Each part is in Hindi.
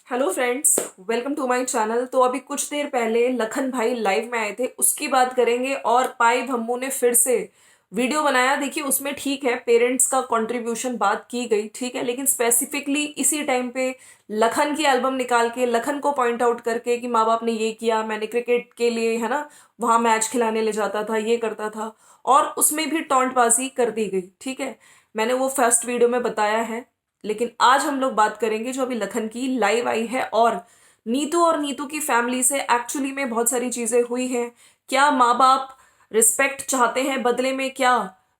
Hello friends, welcome to my channel. तो अभी कुछ देर पहले लखन भाई लाइव में आए थे, उसकी बात करेंगे। और पाई भम्मू ने फिर से वीडियो बनाया। देखिए, उसमें ठीक है, पेरेंट्स का कंट्रीब्यूशन बात की गई, ठीक है, लेकिन स्पेसिफिकली इसी टाइम पे लखन की एल्बम निकाल के लखन को पॉइंट आउट करके कि माँ बाप ने ये किया, मैंने क्रिकेट के लिए, है ना, वहां मैच खिलाने ले जाता था, ये करता था, और उसमें भी टॉन्टबाजी कर दी गई। ठीक है, मैंने वो फर्स्ट वीडियो में बताया है। लेकिन आज हम लोग बात करेंगे जो अभी लखन की लाइव आई है, और नीतू की फैमिली से एक्चुअली में बहुत सारी चीजें हुई हैं। क्या माँ बाप रिस्पेक्ट चाहते हैं बदले में? क्या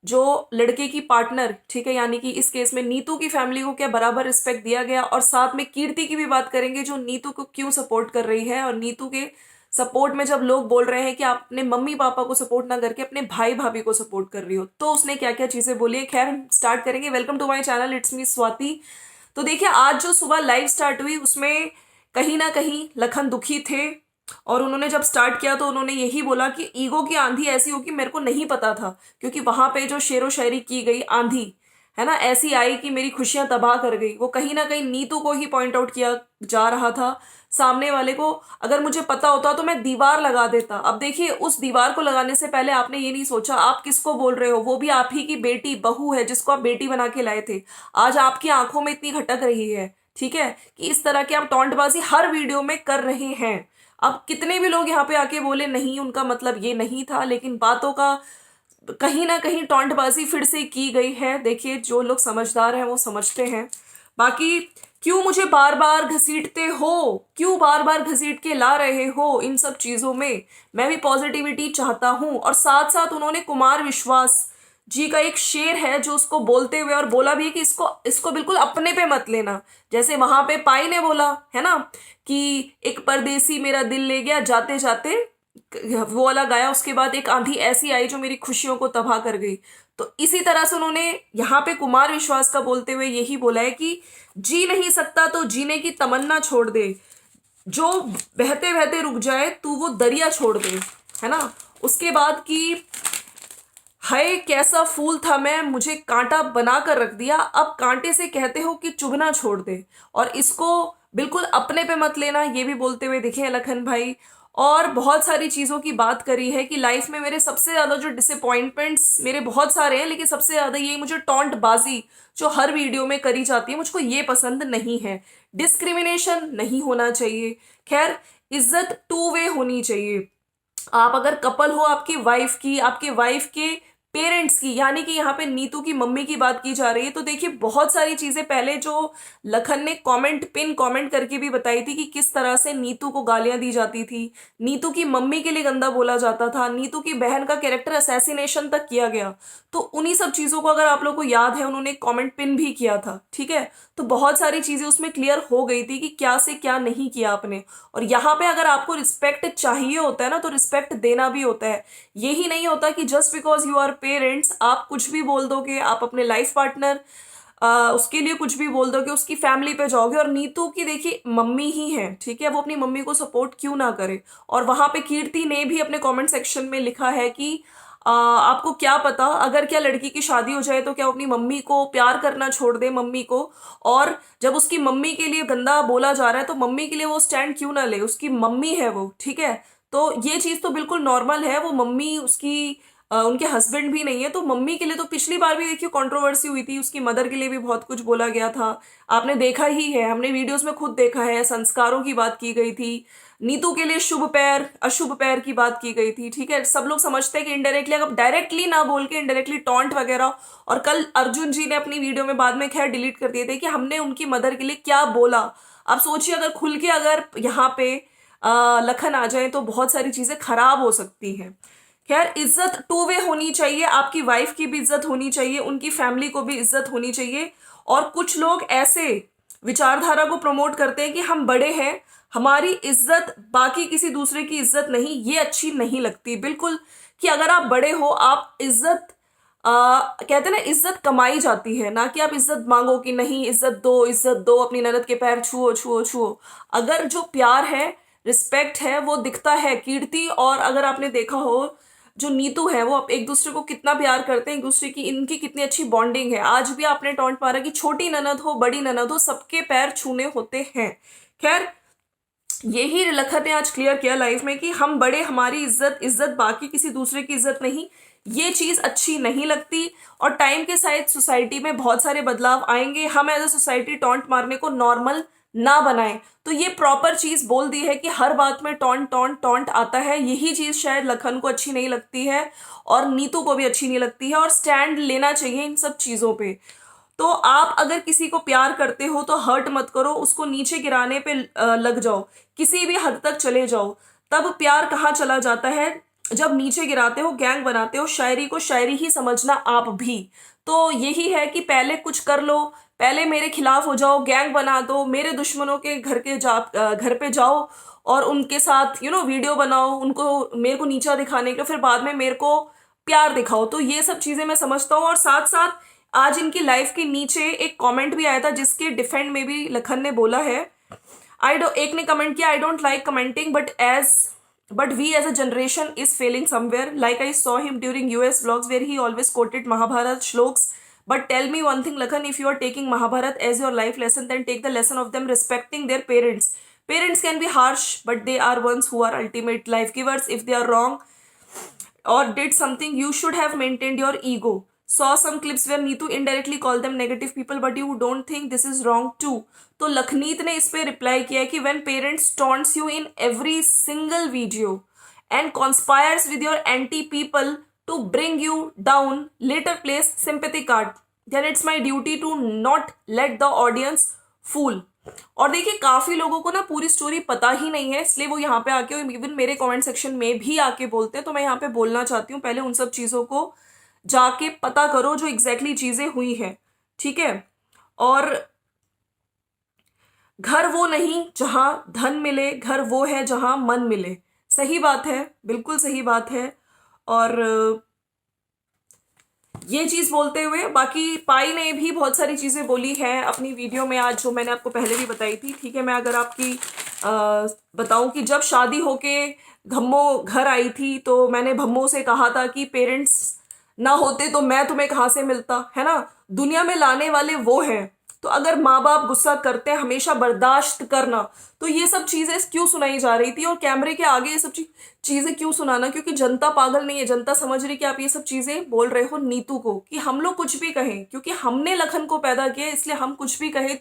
जो लड़के की पार्टनर, ठीक है, यानी कि इस केस में नीतू की फैमिली को क्या बराबर रिस्पेक्ट दिया गया? और साथ में कीर्ति की भी बात करेंगे, जो नीतू को क्यों सपोर्ट कर रही है, और नीतू के सपोर्ट में जब लोग बोल रहे हैं कि आप अपने मम्मी पापा को सपोर्ट ना करके अपने भाई भाभी को सपोर्ट कर रही हो, तो उसने क्या क्या चीजें बोली है। खैर, हम स्टार्ट करेंगे। Welcome to my channel, it's me Swati. तो देखिए, आज जो सुबह लाइव स्टार्ट हुई उसमें कहीं ना कहीं लखन दुखी थे। और उन्होंने जब स्टार्ट किया तो उन्होंने यही बोला कि ईगो की आंधी ऐसी होगी, मेरे को नहीं पता था, क्योंकि वहां पे जो शेरो शायरी की गई आंधी, है ना, ऐसी आई कि मेरी खुशियां तबाह कर गई। वो कहीं ना कहीं नीतू को ही पॉइंट आउट किया जा रहा था। सामने वाले को अगर मुझे पता होता तो मैं दीवार लगा देता। अब देखिए, उस दीवार को लगाने से पहले आपने ये नहीं सोचा आप किसको बोल रहे हो। वो भी आप ही की बेटी बहू है, जिसको आप बेटी बना के लाए थे। आज आपकी आंखों में इतनी खटक रही है, ठीक है, कि इस तरह की आप टॉन्टबाजी हर वीडियो में कर रहे हैं। अब कितने भी लोग यहाँ पे आके बोले नहीं, उनका मतलब ये नहीं था, लेकिन बातों का कहीं ना कहीं टॉन्टबाजी फिर से की गई है। देखिए, जो लोग समझदार हैं वो समझते हैं। बाकी क्यों मुझे बार बार घसीटते हो, क्यों बार बार घसीट के ला रहे हो इन सब चीजों में? मैं भी पॉजिटिविटी चाहता हूं। और साथ साथ उन्होंने कुमार विश्वास जी का एक शेर है जो उसको बोलते हुए और बोला भी कि इसको इसको बिल्कुल अपने पे मत लेना। जैसे वहां पे पाई ने बोला है ना कि एक परदेसी मेरा दिल ले गया जाते जाते, वो वाला गाया। उसके बाद एक आंधी ऐसी आई जो मेरी खुशियों को तबाह कर गई। तो इसी तरह से उन्होंने यहाँ पे कुमार विश्वास का बोलते हुए यही बोला है कि जी नहीं सकता तो जीने की तमन्ना छोड़ दे, जो बहते बहते रुक जाए तू वो दरिया छोड़ दे, है ना। उसके बाद की, हाय कैसा फूल था मैं, मुझे कांटा बना कर रख दिया, अब कांटे से कहते हो कि चुभना छोड़ दे। और इसको बिल्कुल अपने पे मत लेना, ये भी बोलते हुए दिखे हैं लखन भाई। और बहुत सारी चीजों की बात करी है कि लाइफ में मेरे सबसे ज्यादा जो डिसअपॉइंटमेंट्स, मेरे बहुत सारे हैं, लेकिन सबसे ज्यादा ये मुझे टॉन्ट बाजी जो हर वीडियो में करी जाती है, मुझको ये पसंद नहीं है। डिस्क्रिमिनेशन नहीं होना चाहिए। खैर, इज्जत टू वे होनी चाहिए। आप अगर कपल हो, आपकी वाइफ की, आपके वाइफ के पेरेंट्स की, यानी कि यहाँ पे नीतू की मम्मी की बात की जा रही है, तो देखिए बहुत सारी चीजें पहले जो लखन ने पिन कमेंट करके भी बताई थी कि किस तरह से नीतू को गालियां दी जाती थी, नीतू की मम्मी के लिए गंदा बोला जाता था, नीतू की बहन का कैरेक्टर असैसिनेशन तक किया गया। तो उन्हीं सब चीजों को अगर आप लोग को याद है, उन्होंने कॉमेंट पिन भी किया था, ठीक है। तो बहुत सारी चीजें उसमें क्लियर हो गई थी कि क्या से क्या नहीं किया आपने। और यहाँ पे अगर आपको रिस्पेक्ट चाहिए होता है ना, तो रिस्पेक्ट देना भी होता है। यही नहीं होता कि just because you are parents आप कुछ भी बोल दोगे, आप अपने लाइफ पार्टनर उसके लिए कुछ भी बोल दोगे, उसकी फैमिली पे जाओगे। और नीतू की देखिए मम्मी ही है, ठीक है, वो अपनी मम्मी को सपोर्ट क्यों ना करे। और वहां पे कीर्ति ने भी अपने कमेंट सेक्शन में लिखा है कि आपको क्या पता, अगर क्या लड़की की शादी हो जाए तो क्या वो अपनी मम्मी को प्यार करना छोड़ दे, मम्मी को। और जब उसकी मम्मी के लिए गंदा बोला जा रहा है तो मम्मी के लिए वो स्टैंड क्यों ना ले, उसकी मम्मी है वो, ठीक है। तो ये चीज तो बिल्कुल नॉर्मल है। वो मम्मी उसकी उनके हस्बैंड भी नहीं है, तो मम्मी के लिए तो पिछली बार भी देखिए कंट्रोवर्सी हुई थी, उसकी मदर के लिए भी बहुत कुछ बोला गया था। आपने देखा ही है, हमने वीडियोस में खुद देखा है, संस्कारों की बात की गई थी, नीतू के लिए शुभ पैर अशुभ पैर की बात की गई थी, ठीक है। सब लोग समझते हैं कि इनडायरेक्टली, अगर डायरेक्टली ना बोल के इनडायरेक्टली टॉन्ट वगैरह। और कल अर्जुन जी ने अपनी वीडियो में बाद में खैर डिलीट कर दिए थे कि हमने उनकी मदर के लिए क्या बोला। आप सोचिए, अगर खुल के अगर यहाँ पे लखन आ जाए तो बहुत सारी चीजें खराब हो सकती हैं। खैर, इज्जत टू वे होनी चाहिए, आपकी वाइफ की भी इज्जत होनी चाहिए, उनकी फैमिली को भी इज्जत होनी चाहिए। और कुछ लोग ऐसे विचारधारा को प्रमोट करते हैं कि हम बड़े हैं, हमारी इज्जत बाकी किसी दूसरे की इज्जत नहीं, ये अच्छी नहीं लगती बिल्कुल। कि अगर आप बड़े हो, आप इज्जत कहते हैं ना, इज्जत कमाई जाती है, ना कि आप इज्जत मांगो कि नहीं इज्जत दो, इज्जत दो, अपनी ननद के पैर छुओ छुओ छुओ। अगर जो प्यार है, रिस्पेक्ट है, वो दिखता है कीर्ति। और अगर आपने देखा हो, जो नीतू है वो एक दूसरे को कितना प्यार करते हैं, एक दूसरे की इनकी कितनी अच्छी बॉन्डिंग है। आज भी आपने टॉन्ट मारा कि छोटी ननद हो बड़ी ननद हो सबके पैर छूने होते हैं। खैर, यही लखन ने आज क्लियर किया लाइफ में कि हम बड़े, हमारी इज्जत इज्जत, बाकी किसी दूसरे की इज्जत नहीं। ये चीज अच्छी नहीं लगती और टाइम के साथ सोसाइटी में बहुत सारे बदलाव आएंगे। हम एज अ सोसाइटी टॉन्ट मारने को नॉर्मल ना बनाएं। तो ये प्रॉपर चीज बोल दी है कि हर बात में टॉन्ट टॉन्ट टॉन्ट आता है। यही चीज शायद लखन को अच्छी नहीं लगती है और नीतू को भी अच्छी नहीं लगती है, और स्टैंड लेना चाहिए इन सब चीजों पे। तो आप अगर किसी को प्यार करते हो तो हर्ट मत करो, उसको नीचे गिराने पे लग जाओ, किसी भी हद तक चले जाओ। तब प्यार कहाँ चला जाता है, जब नीचे गिराते हो, गैंग बनाते हो। शायरी को शायरी ही समझना आप भी। तो यही है कि पहले कुछ कर लो, पहले मेरे खिलाफ हो जाओ, गैंग बना दो, मेरे दुश्मनों के घर पे जाओ और उनके साथ वीडियो बनाओ, उनको मेरे को नीचा दिखाने के लिए, फिर बाद में मेरे को प्यार दिखाओ। तो ये सब चीजें मैं समझता हूँ। और साथ साथ आज इनकी लाइफ के नीचे एक कमेंट भी आया था जिसके डिफेंड में भी लखन ने बोला है। एक ने कमेंट किया, I don't like commenting but we as a generation is failing somewhere. Like I saw him during US vlogs where he always quoted Mahabharat shloks. But tell me one thing, Lakhan, if you are taking Mahabharat as your life lesson, then take the lesson of them respecting their parents. Parents can be harsh, but they are ones who are ultimate life givers. If they are wrong or did something, you should have maintained your ego. Saw some clips where Neetu indirectly called them negative people, but you don't think this is wrong too. तो लखनीत ने इस पे रिप्लाई किया है कि when parents taunts you in every single video and conspires with your anti people to bring you down, later place sympathy card, then it's my duty to not let the audience fool. और देखिए, काफी लोगों को ना पूरी स्टोरी पता ही नहीं है, इसलिए वो यहाँ पे आके इवन मेरे कमेंट सेक्शन में भी आके बोलते हैं। तो मैं यहाँ पे बोलना चाहती हूँ, पहले उन सब चीजों को जाके पता करो जो एग्जैक्टली चीजें हुई हैं, ठीक है। और घर वो नहीं जहां धन मिले, घर वो है जहां मन मिले। सही बात है, बिल्कुल सही बात है। और ये चीज बोलते हुए बाकी पाई ने भी बहुत सारी चीजें बोली है अपनी वीडियो में आज, जो मैंने आपको पहले भी बताई थी, ठीक है। मैं अगर आपकी बताऊं कि जब शादी होके भम्मो घर आई थी तो मैंने भम्मो से कहा था कि पेरेंट्स ना होते तो मैं तुम्हें कहाँ से मिलता, है ना। दुनिया में लाने वाले वो हैं। तो अगर माँ बाप गुस्सा करते हैं, हमेशा बर्दाश्त करना। तो ये सब चीजें क्यों सुनाई जा रही थी और कैमरे के आगे ये सब चीजें क्यों सुनाना, क्योंकि जनता पागल नहीं है। जनता समझ रही कि आप ये सब चीजें बोल रहे हो नीतू को, कि हम लोग कुछ भी कहें, क्योंकि हमने लखन को पैदा किया, इसलिए हम कुछ भी कहें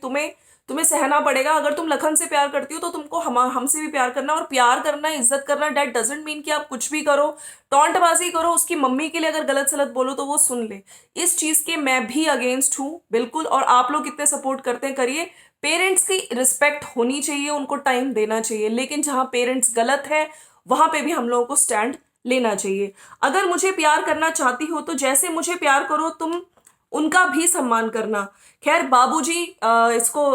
तुम्हें सहना पड़ेगा। अगर तुम लखन से प्यार करती हो तो तुमको हमसे भी प्यार करना, और प्यार करना, इज्जत करना, डैट डजंट मीन कि आप कुछ भी करो, टॉन्टबाजी करो, उसकी मम्मी के लिए अगर गलत सलत बोलो तो वो सुन ले। इस चीज के मैं भी अगेंस्ट हूं, बिल्कुल। और आप लोग कितने सपोर्ट करते हैं करिए। पेरेंट्स की रिस्पेक्ट होनी चाहिए, उनको टाइम देना चाहिए, लेकिन जहां पेरेंट्स गलत है वहां पे भी हम लोगों को स्टैंड लेना चाहिए। अगर मुझे प्यार करना चाहती हो तो जैसे मुझे प्यार करो, तुम उनका भी सम्मान करना। खैर, बाबूजी इसको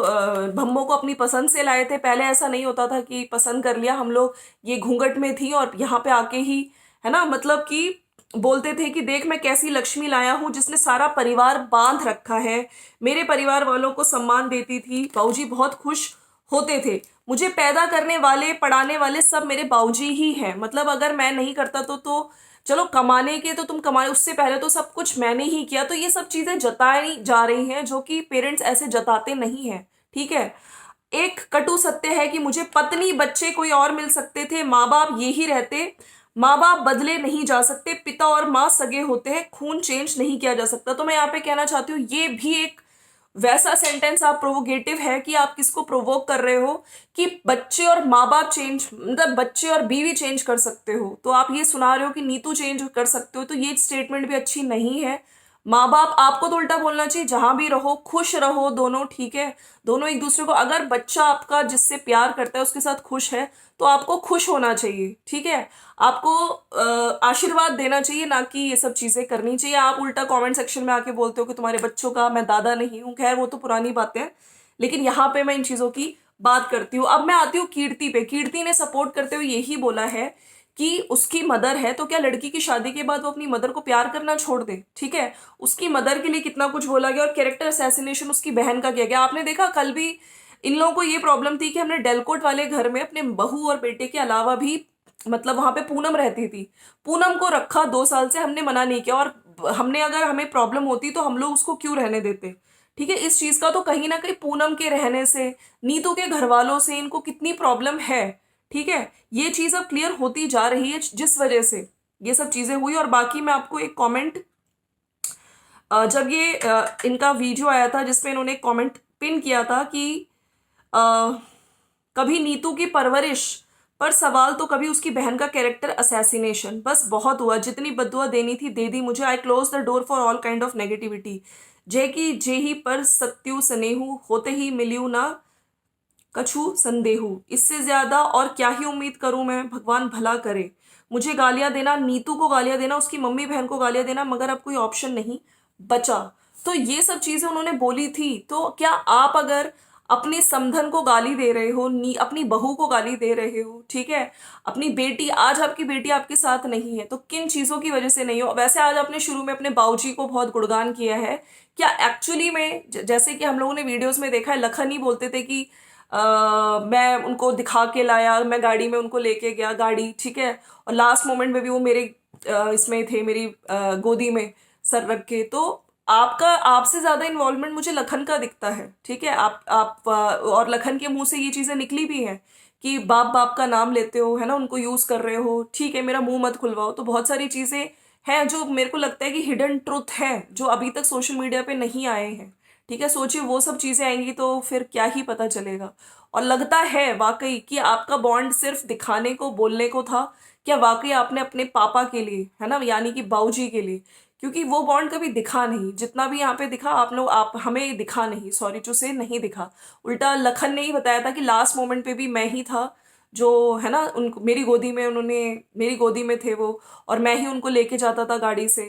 भम्मो को अपनी पसंद से लाए थे। पहले ऐसा नहीं होता था कि पसंद कर लिया, हम लोग ये घूंघट में थी और यहाँ पे आके ही, है ना, मतलब कि बोलते थे कि देख मैं कैसी लक्ष्मी लाया हूं जिसने सारा परिवार बांध रखा है। मेरे परिवार वालों को सम्मान देती थी, बाबूजी बहुत खुश होते थे। मुझे पैदा करने वाले, पढ़ाने वाले सब मेरे बाबूजी ही हैं। मतलब अगर मैं नहीं करता तो चलो, कमाने के तो तुम कमाए, उससे पहले तो सब कुछ मैंने ही किया। तो ये सब चीजें जताई जा रही हैं जो कि पेरेंट्स ऐसे जताते नहीं हैं, ठीक है। एक कटु सत्य है कि मुझे पत्नी बच्चे कोई और मिल सकते थे, माँ बाप ये ही रहते। माँ बाप बदले नहीं जा सकते, पिता और माँ सगे होते हैं, खून चेंज नहीं किया जा सकता। तो मैं यहाँ पे कहना चाहती हूँ, ये भी एक वैसा सेंटेंस आप प्रोवोकेटिव है कि आप किसको प्रोवोक कर रहे हो कि बच्चे और माँ बाप चेंज, मतलब बच्चे और बीवी चेंज कर सकते हो। तो आप ये सुना रहे हो कि नीतू चेंज कर सकते हो, तो ये स्टेटमेंट भी अच्छी नहीं है। माँ बाप आपको तो उल्टा बोलना चाहिए, जहां भी रहो खुश रहो दोनों, ठीक है। दोनों एक दूसरे को, अगर बच्चा आपका जिससे प्यार करता है उसके साथ खुश है तो आपको खुश होना चाहिए, ठीक है। आपको आशीर्वाद देना चाहिए, ना कि ये सब चीजें करनी चाहिए। आप उल्टा कमेंट सेक्शन में आके बोलते हो कि तुम्हारे बच्चों का मैं दादा नहीं हूं। खैर, वो तो पुरानी बातें हैं, लेकिन यहाँ पे मैं इन चीजों की बात करती हूँ। अब मैं आती हूँ कीर्ति पे। कीर्ति ने सपोर्ट करते हुए यही बोला है कि उसकी मदर है, तो क्या लड़की की शादी के बाद वो अपनी मदर को प्यार करना छोड़ दे, ठीक है। उसकी मदर के लिए कितना कुछ बोला गया और कैरेक्टर असैसिनेशन उसकी बहन का किया गया। आपने देखा, कल भी इन लोगों को ये प्रॉब्लम थी कि हमने डेलकोट वाले घर में अपने बहू और बेटे के अलावा भी मतलब वहां पे पूनम रहती थी, पूनम को रखा 2 साल से, हमने मना नहीं किया, और हमने अगर हमें प्रॉब्लम होती तो हम लोग उसको क्यों रहने देते। ठीक है, इस चीज का तो कहीं ना कहीं पूनम के रहने से, नीतू के घर वालों से इनको कितनी प्रॉब्लम है। ठीक है, ये चीज अब क्लियर होती जा रही है जिस वजह से ये सब चीजें हुई। और बाकी मैं आपको एक कमेंट, जब ये इनका वीडियो आया था जिसमें इन्होंने कमेंट पिन किया था कि अ, कभी नीतू की परवरिश पर सवाल तो कभी उसकी बहन का कैरेक्टर असैसिनेशन, बस बहुत हुआ, जितनी बद्दुआ देनी थी दे दी मुझे, I close the door for all kind of negativity, जे की जे ही पर सत्यु स्नेहू होते ही मिलियू ना कछु संदेहू, इससे ज्यादा और क्या ही उम्मीद करूं मैं, भगवान भला करे। मुझे गालियां देना, नीतू को गालियां देना, उसकी मम्मी बहन को गालियां देना, मगर अब कोई ऑप्शन नहीं बचा। तो ये सब चीजें उन्होंने बोली थी। तो क्या आप अगर अपने समधन को गाली दे रहे हो, अपनी बहू को गाली दे रहे हो, ठीक है, अपनी बेटी, आज आपकी बेटी आपके साथ नहीं है तो किन चीजों की वजह से नहीं हो। वैसे आज आपने शुरू में अपने बाबूजी को बहुत गुणगान किया है, क्या एक्चुअली में जैसे कि हम लोगों ने वीडियोस में देखा है, लखन ही बोलते थे कि मैं उनको दिखा के लाया, मैं गाड़ी में उनको लेके गया गाड़ी, ठीक है, और लास्ट मोमेंट में भी वो मेरे इसमें थे, मेरी गोदी में सर रख के। तो आपका, आपसे ज्यादा इन्वॉल्वमेंट मुझे लखन का दिखता है। ठीक है, आप और लखन के मुंह से ये चीजें निकली भी हैं कि बाप बाप का नाम लेते हो, है ना, उनको यूज कर रहे हो, ठीक है, मेरा मुंह मत खुलवाओ। तो बहुत सारी चीजें हैं जो मेरे को लगता है कि हिडन ट्रुथ है, जो अभी तक सोशल मीडिया पे नहीं आए हैं। ठीक है, सोचिए वो सब चीजें आएंगी तो फिर क्या ही पता चलेगा। और लगता है वाकई कि आपका बॉन्ड सिर्फ दिखाने को, बोलने को था, क्या वाकई आपने अपने पापा के लिए, है ना, यानी कि बाबूजी के लिए, क्योंकि वो बॉन्ड कभी दिखा नहीं, जितना भी यहाँ पे दिखा आप लोग, आप हमें दिखा नहीं, सॉरी टू से नहीं दिखा। उल्टा लखन ने ही बताया था कि लास्ट मोमेंट पे भी मैं ही था जो, है ना, उनको मेरी गोदी में, उन्होंने मेरी गोदी में थे वो, और मैं ही उनको लेके जाता था गाड़ी से,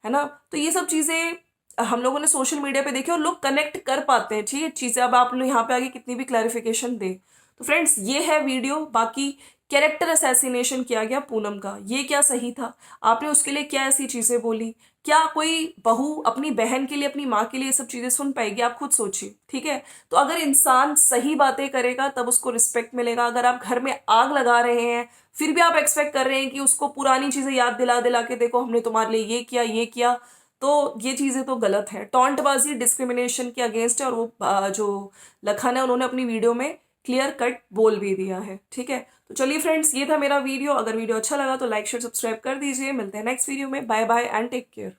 है ना। तो ये सब चीजें हम लोगों ने सोशल मीडिया पे देखी और लोग कनेक्ट कर पाते हैं, ठीक है, चीजें। अब आप लोग यहाँ पे आगे कितनी भी क्लैरिफिकेशन दे। तो फ्रेंड्स, ये है वीडियो। बाकी कैरेक्टर असैसिनेशन किया गया पूनम का, ये क्या सही था? आपने उसके लिए क्या ऐसी चीजें बोली? क्या कोई बहू अपनी बहन के लिए, अपनी माँ के लिए ये सब चीजें सुन पाएगी? आप खुद सोचिए। ठीक है, तो अगर इंसान सही बातें करेगा तब उसको रिस्पेक्ट मिलेगा। अगर आप घर में आग लगा रहे हैं फिर भी आप एक्सपेक्ट कर रहे हैं कि उसको पुरानी चीजें याद दिला दिला के, देखो हमने तुम्हारे लिए ये किया, ये किया, तो ये चीजें तो गलत है। टॉन्टबाजी डिस्क्रिमिनेशन के अगेंस्ट है, और वो जो लखन है उन्होंने अपनी वीडियो में क्लियर कट बोल भी दिया है। ठीक है, तो चलिए फ्रेंड्स, ये था मेरा वीडियो। अगर वीडियो अच्छा लगा तो लाइक शेयर सब्सक्राइब कर दीजिए। मिलते हैं नेक्स्ट वीडियो में। Bye bye and take care.